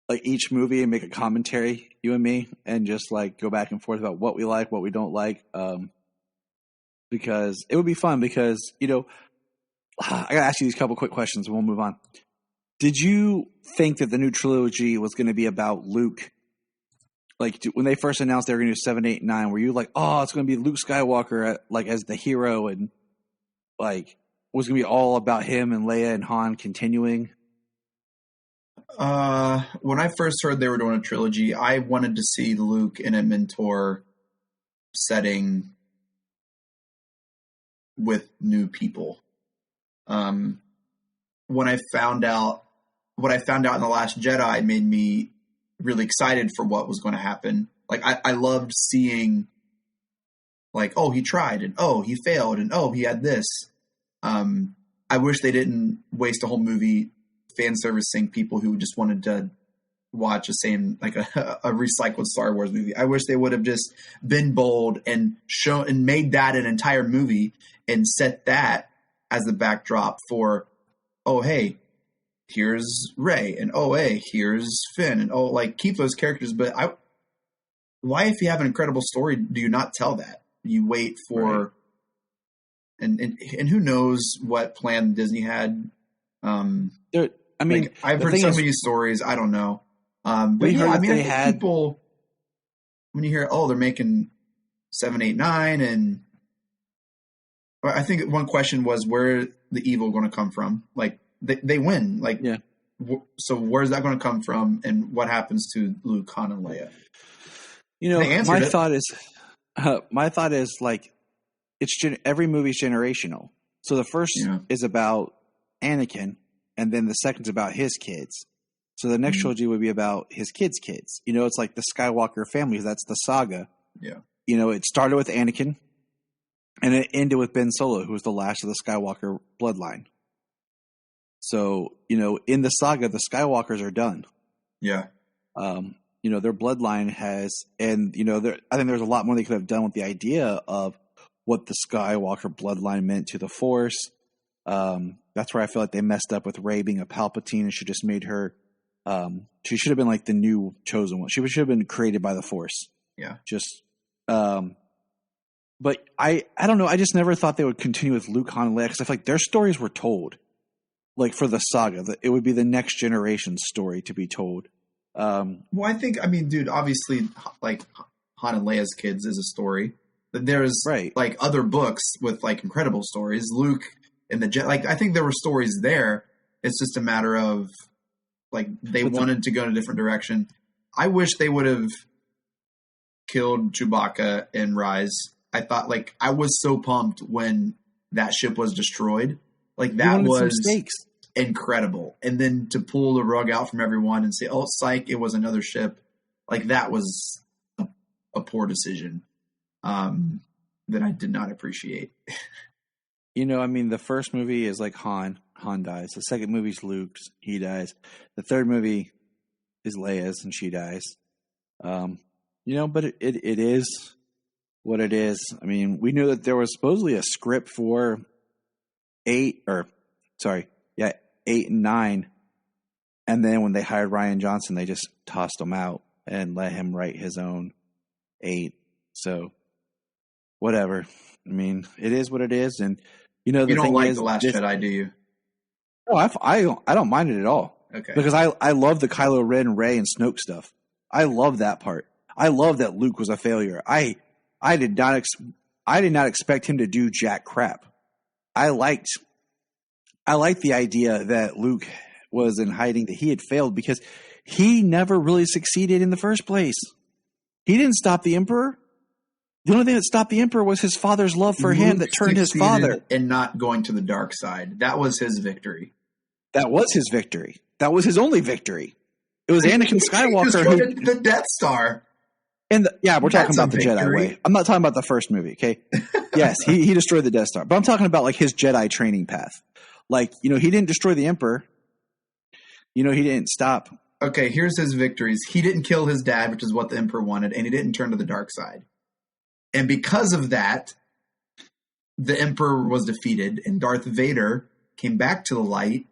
like each movie and make a commentary, you and me, and just like go back and forth about what we like, what we don't like. Because it would be fun because, you know, I got to ask you these couple quick questions and we'll move on. Did you think that the new trilogy was going to be about Luke? Like when they first announced they were going to do 7, 8, 9, were you like, oh, it's going to be Luke Skywalker like as the hero and like was going to be all about him and Leia and Han continuing? When I first heard they were doing a trilogy, I wanted to see Luke in a mentor setting with new people. When I found out what I found out in The Last Jedi made me really excited for what was going to happen. Like I loved seeing like, oh, he tried and oh, he failed and oh, he had this. I wish they didn't waste a whole movie fan servicing people who just wanted to watch the same, like a recycled Star Wars movie. I wish they would have just been bold and shown and made that an entire movie and set that as the backdrop for, oh, hey, here's Rey and oh, hey, here's Finn and oh, like keep those characters. But why, if you have an incredible story, do you not tell that? You wait for, right. and who knows what plan Disney had. I mean, like, I've heard so many stories. I don't know. But yeah, I mean, I think people, when you hear, oh, they're making 7, 8, 9, and I think one question was where the evil going to come from? Like they win. Like, yeah. So where's that going to come from? And what happens to Luke, Han, and Leia? You know, my thought is like, every movie's generational. So the first is about Anakin. And then the second's about his kids. So the next trilogy would be about his kids' kids. You know, it's like the Skywalker family. That's the saga. Yeah. You know, it started with Anakin, and it ended with Ben Solo, who was the last of the Skywalker bloodline. So, you know, in the saga, the Skywalkers are done. Yeah. You know, their bloodline has, and, you know, I think there's a lot more they could have done with the idea of what the Skywalker bloodline meant to the Force. That's where I feel like they messed up with Rey being a Palpatine and should just made her. She should have been like the new chosen one. She should have been created by the Force. Yeah. Just, but I don't know. I just never thought they would continue with Luke, Han, and Leia because I feel like their stories were told, like for the saga. That it would be the next generation's story to be told. Well, I mean, dude, obviously, like Han and Leia's kids is a story. But there's like other books with like incredible stories. Luke. I think there were stories there. It's just a matter of like they wanted to go in a different direction. I wish they would have killed Chewbacca in Rise. I thought like I was so pumped when that ship was destroyed. Like that was incredible. And then to pull the rug out from everyone and say, "Oh, psych, it was another ship." Like that was a poor decision that I did not appreciate. You know, I mean, the first movie is like Han dies. The second movie is Luke's, he dies. The third movie is Leia's, and she dies. But it is what it is. I mean, we knew that there was supposedly a script for 8 and 9. And then when they hired Rian Johnson, they just tossed him out and let him write his own 8. So whatever. I mean, it is what it is. And, you don't like The Last Jedi, do you? Oh, I don't mind it at all. Okay. Because I love the Kylo Ren, Rey, and Snoke stuff. I love that part. I love that Luke was a failure. I did not expect him to do jack crap. I liked the idea that Luke was in hiding, that he had failed because he never really succeeded in the first place. He didn't stop the Emperor. The only thing that stopped the Emperor was his father's love for him that turned his father. And not going to the dark side. That was his victory. That was his victory. That was his only victory. It was Anakin Skywalker who the Death Star. And we're talking about the Jedi way. I'm not talking about the first movie, okay? Yes, he destroyed the Death Star. But I'm talking about like his Jedi training path. Like, he didn't destroy the Emperor. He didn't stop. Okay, here's his victories. He didn't kill his dad, which is what the Emperor wanted, and he didn't turn to the dark side. And because of that, the Emperor was defeated, and Darth Vader came back to the light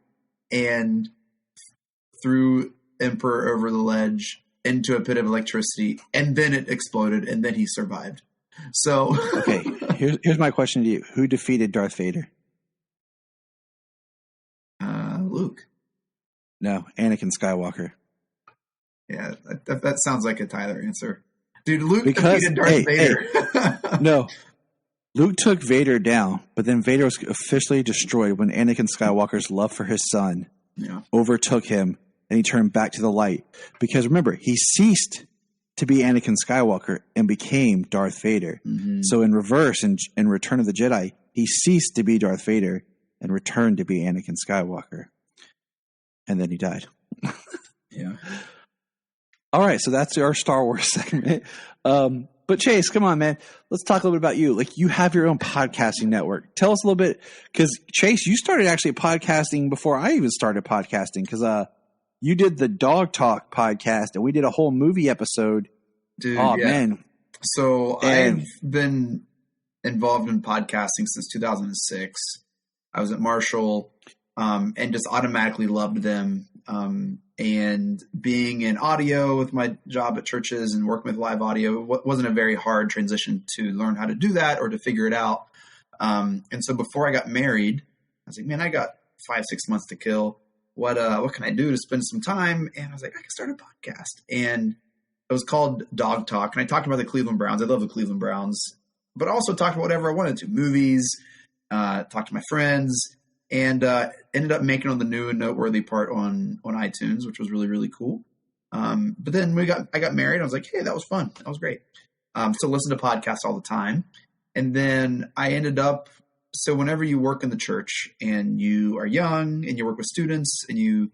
and threw Emperor over the ledge into a pit of electricity, and then it exploded, and then he survived. So, okay, here's my question to you: who defeated Darth Vader? Luke. No, Anakin Skywalker. Yeah, that sounds like a Tyler answer, dude. Luke defeated Darth Vader. No, Luke took Vader down, but then Vader was officially destroyed when Anakin Skywalker's love for his son overtook him. And he turned back to the light. Because remember, he ceased to be Anakin Skywalker and became Darth Vader. Mm-hmm. So in reverse, in Return of the Jedi, he ceased to be Darth Vader and returned to be Anakin Skywalker. And then he died. Yeah. All right, so that's our Star Wars segment. But Chase, come on, man. Let's talk a little bit about you. Like, you have your own podcasting network. Tell us a little bit. Because, Chase, you started actually podcasting before I even started podcasting. Because you did the Dog Talk podcast, and we did a whole movie episode. Dude, man. So I've been involved in podcasting since 2006. I was at Marshall and just automatically loved them. And being in audio with my job at churches and working with live audio wasn't a very hard transition to learn how to do that or to figure it out. And so before I got married, I was like, man, I got 5-6 months to kill. What can I do to spend some time? And I was like, I can start a podcast. And it was called Dog Talk. And I talked about the Cleveland Browns. I love the Cleveland Browns, but also talked about whatever I wanted to. Movies, talked to my friends, and ended up making on the new and noteworthy part on iTunes, which was really, really cool. But then I got married. I was like, hey, that was fun. That was great. So listen to podcasts all the time. And then I ended up, so whenever you work in the church and you are young and you work with students and you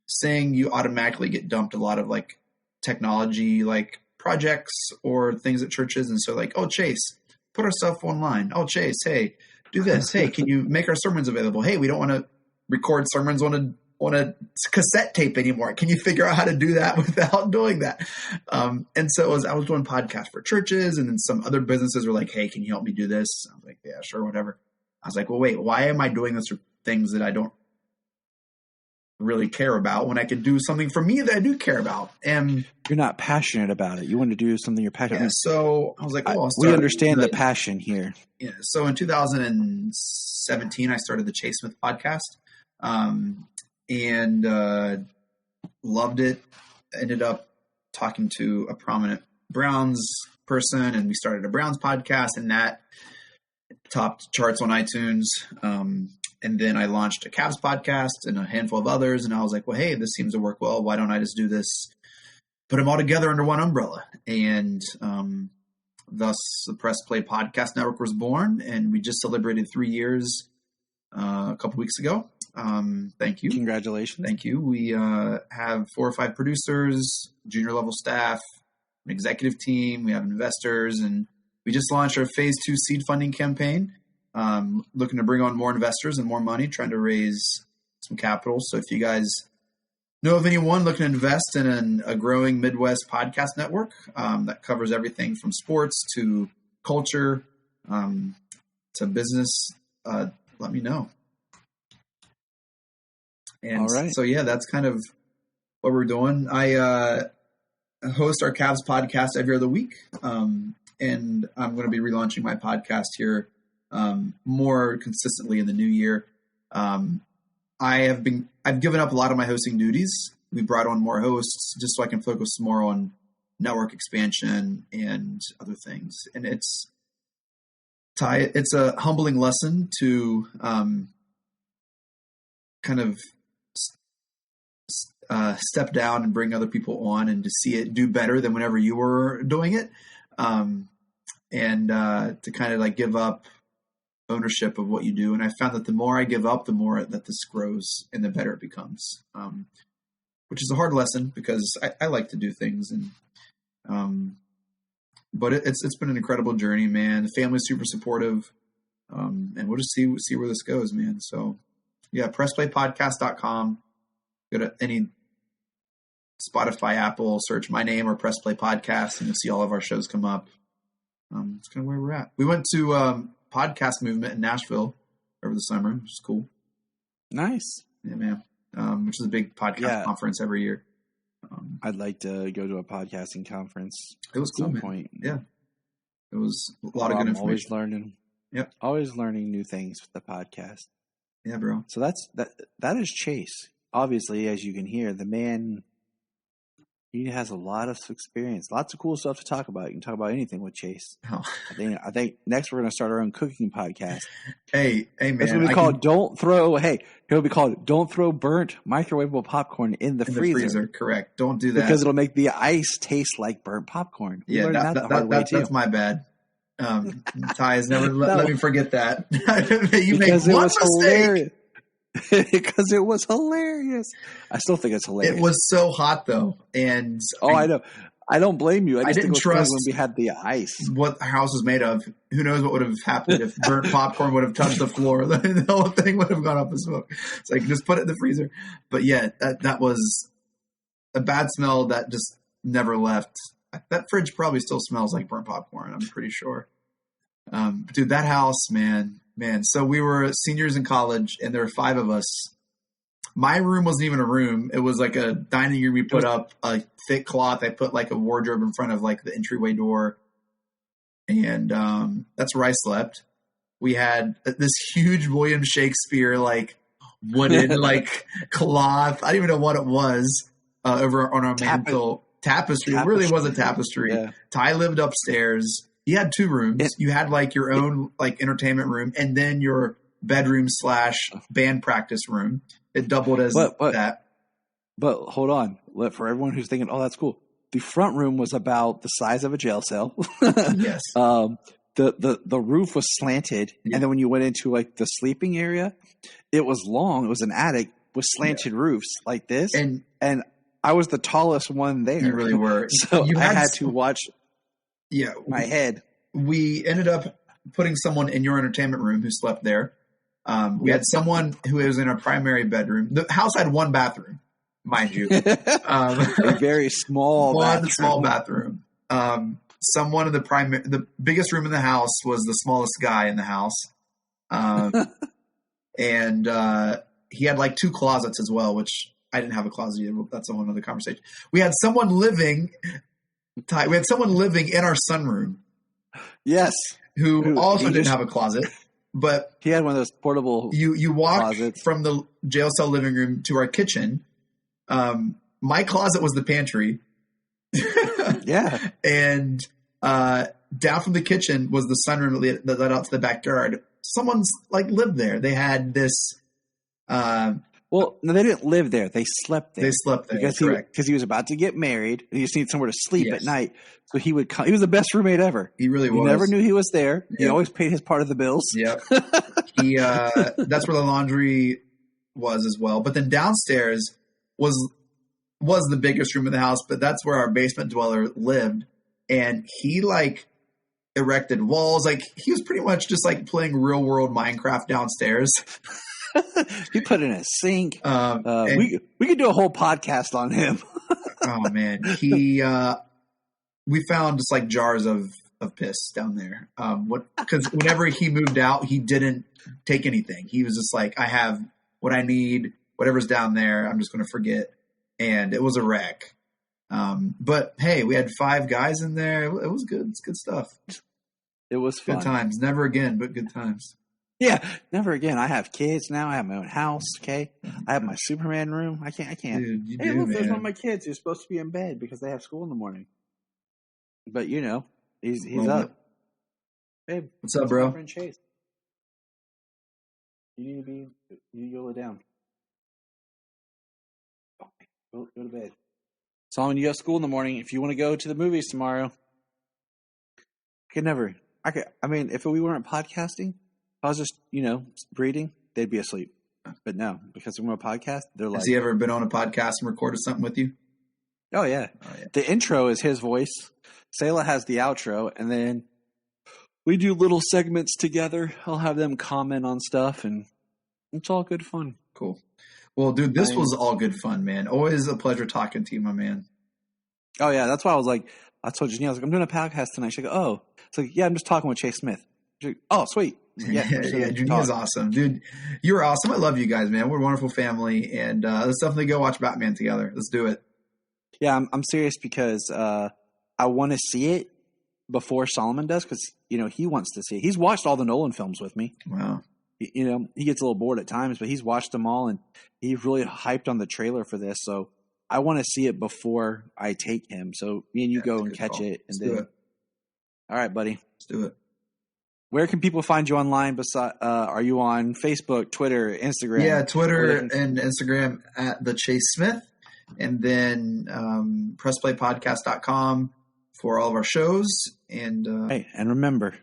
sing, you automatically get dumped a lot of like technology, like projects or things at churches. And so like, oh, Chase, put our stuff online. Oh, Chase, hey, do this. Hey, can you make our sermons available? Hey, we don't want to record sermons on a cassette tape anymore. Can you figure out how to do that without doing that? And so I was doing podcasts for churches, and then some other businesses were like, hey, can you help me do this? I was like, yeah, sure, whatever. I was like, well, wait, why am I doing this for things that I don't really care about when I could do something for me that I do care about? And you're not passionate about it. You want to do something you're passionate about. Yeah, so I was like, we understand the passion here. Yeah. So in 2017, I started the Chase Smith podcast, and loved it. Ended up talking to a prominent Browns person, and we started a Browns podcast, and that topped charts on iTunes. And then I launched a Cavs podcast and a handful of others. And I was like, well, hey, this seems to work well. Why don't I just do this, put them all together under one umbrella? And thus the Press Play Podcast Network was born. And we just celebrated 3 years a couple weeks ago. Thank you. Congratulations. Thank you. We have 4 or 5 producers, junior level staff, an executive team. We have investors, and we just launched our phase 2 seed funding campaign, looking to bring on more investors and more money, trying to raise some capital. So if you guys Know of anyone looking to invest in a growing Midwest podcast network that covers everything from sports to culture to business? Let me know. And All right. so, yeah, that's kind of what we're doing. I host our Cavs podcast every other week, and I'm going to be relaunching my podcast here more consistently in the new year. I've given up a lot of my hosting duties. We brought on more hosts just so I can focus more on network expansion and other things. And it's a humbling lesson to kind of step down and bring other people on and to see it do better than whenever you were doing it. And to kind of like give up ownership of what you do. And I found that the more I give up, the more that this grows and the better it becomes, which is a hard lesson because I like to do things. But it's been an incredible journey, man. The family's super supportive. And we'll just see where this goes, man. So yeah, pressplaypodcast.com. Go to any Spotify, Apple, search my name or Press Play Podcast, and you'll see all of our shows come up. That's kind of where we're at. We went to Podcast Movement in Nashville over the summer, which is cool. Nice. Yeah, man. Which is a big podcast conference every year. I'd like to go to a podcasting conference. It was cool, at some man. point. Yeah. It was a lot of good information. Always learning. Yep. Always learning new things with the podcast. Yeah, bro. So that is Chase. Obviously, as you can hear, the man, he has a lot of experience, lots of cool stuff to talk about. You can talk about anything with Chase. Oh. I think next we're going to start our own cooking podcast. Hey, man. It's going to be called it'll be called Don't Throw Burnt Microwavable Popcorn in the freezer. Correct. Don't do that. Because it'll make the ice taste like burnt popcorn. We learned that the hard way too. That's my bad. Ty has never let me forget that. Because it was hilarious. Because it was hilarious. I still think it's hilarious. It was so hot though, and I know. I don't blame you. I didn't trust when we had the ice. What the house was made of. Who knows what would have happened if burnt popcorn would have touched the floor? The whole thing would have gone up in smoke. It's like just put it in the freezer. But yeah, that was a bad smell that just never left. That fridge probably still smells like burnt popcorn. I'm pretty sure. Dude, that house, man. So we were seniors in college, and there were 5 of us. My room wasn't even a room. It was like a dining room. We put up a thick cloth. I put like a wardrobe in front of like the entryway door. And that's where I slept. We had this huge William Shakespeare, like wooden, like cloth. I don't even know what it was over on our mantle. Tapestry. It really was a tapestry. Yeah. Ty lived upstairs. You had 2 rooms. You had like your own like entertainment room and then your bedroom / band practice room. It doubled as that. But hold on. For everyone who's thinking, oh, that's cool. The front room was about the size of a jail cell. Yes. The roof was slanted. Yeah. And then when you went into like the sleeping area, it was long. It was an attic with slanted roofs like this. And I was the tallest one there. You really were. So I had to watch my head. We ended up putting someone in your entertainment room who slept there. We had someone who was in our primary bedroom. The house had 1 bathroom, mind you. A very small small bathroom. Someone in the biggest room in the house was the smallest guy in the house. And he had like 2 closets as well, which I didn't have a closet either. That's a whole other conversation. We had someone living in our sunroom. Yes. Who also didn't have a closet. But he had one of those portable You walk closets. From the jail cell living room to our kitchen. My closet was the pantry. Yeah. And down from the kitchen was the sunroom that led out to the backyard. Someone's like lived there. They had this. Well, no, they didn't live there. They slept there. They slept there because he was about to get married, and he just needed somewhere to sleep at night. So he would come. He was the best roommate ever. He really was. You never knew he was there. Yep. He always paid his part of the bills. Yep. That's where the laundry was as well. But then downstairs was the biggest room in the house, but that's where our basement dweller lived. And he like erected walls. Like he was pretty much just like playing real world Minecraft downstairs. He put in a sink. And- We could do a whole podcast on him. Oh man, we found just like jars of piss down there. Because whenever he moved out, he didn't take anything. He was just like, I have what I need, whatever's down there, I'm just going to forget. And it was a wreck. But hey, we had 5 guys in there. It was good. It's good stuff. It was fun. Good times. Never again, but good times. Yeah, never again. I have kids now. I have my own house. Okay, I have my Superman room. I can't. Dude, you Hey, do, look, there's man. one of my kids who's supposed to be in bed because they have school in the morning. But you know, he's Well, up. Babe, what's up, my bro? friend Chase. You need to lay down. Go to bed. Solomon, you have school in the morning. If you want to go to the movies tomorrow, I mean, if we weren't podcasting, if I was just, breeding, they'd be asleep. But no, because we're on a podcast, they're like. Has he ever been on a podcast and recorded something with you? Oh, yeah. The intro is his voice. Selah has the outro, and then we do little segments together. I'll have them comment on stuff, and it's all good fun. Cool. Well, dude, this was all good fun, man. Always a pleasure talking to you, my man. Oh, yeah. That's why I told Janelle, I was like, I'm doing a podcast tonight. She's like, oh. It's like, yeah, I'm just talking with Chase Smith. She's like, oh, sweet. Yeah, Junior's awesome. Dude, you're awesome. I love you guys, man. We're a wonderful family, and let's definitely go watch Batman together. Let's do it. Yeah, I'm serious because I want to see it before Solomon does because, he wants to see it. He's watched all the Nolan films with me. Wow. He gets a little bored at times, but he's watched them all, and he's really hyped on the trailer for this. So I want to see it before I take him. So me and you go and catch it. And then, all right, buddy. Let's do it. Where can people find you online? Are you on Facebook, Twitter, Instagram? Yeah, Twitter and Instagram at the Chase Smith, and then pressplaypodcast.com for all of our shows. And hey, and remember.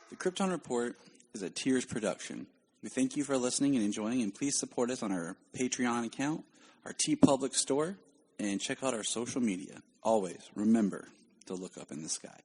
The Krypton Report is a Tears production. We thank you for listening and enjoying, and please support us on our Patreon account, our TeePublic store, and check out our social media. Always remember to look up in the sky.